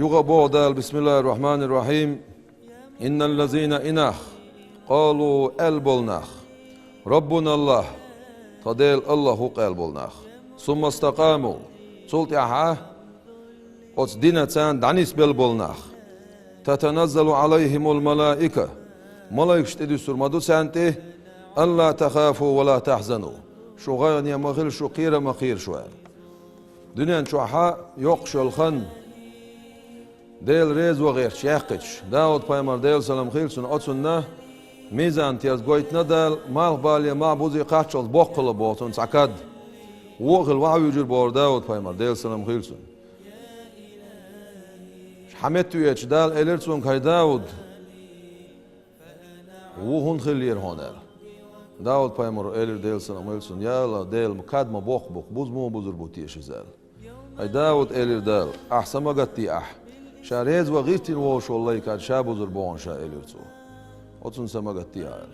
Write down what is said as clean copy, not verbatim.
يغبودال بسم الله الرحمن الرحيم إن الذين إناخ قالوا البولناخ ربنا الله تدل الله قلبولناخ ثم استقاموا صلت أحا أصدنا تان دانيس بالبولناخ تتنزل عليهم الملائكة ملائكة تدسر مدو سانته ألا تخافوا ولا تحزنوا شو غير يا مغير شو قير مخير شوال دنيا شو حا يقشو الخن ديل ريز وغير شيخش داود بايمر ديل سلام خيلسون أتسون ميزان تياز قويت ندل مال بالي ما بوزي قاتشل بوقل بوتون سعكاد وغل وعو يجر بور داود بايمر ديل سلام خيلسون حمدتو يتش دال إليرسون كاي داود وهون خلير هونر داود بايمر إلير ديل سلام خيلسون يالا ديل مكاد ما بوق بوز مو بوزر بوتيش زال أي داود إلير دال أحسن ما قتي شاريز وغيرتين ووش والله كاد شابوزر بون شا إليرسو أتون سما قتي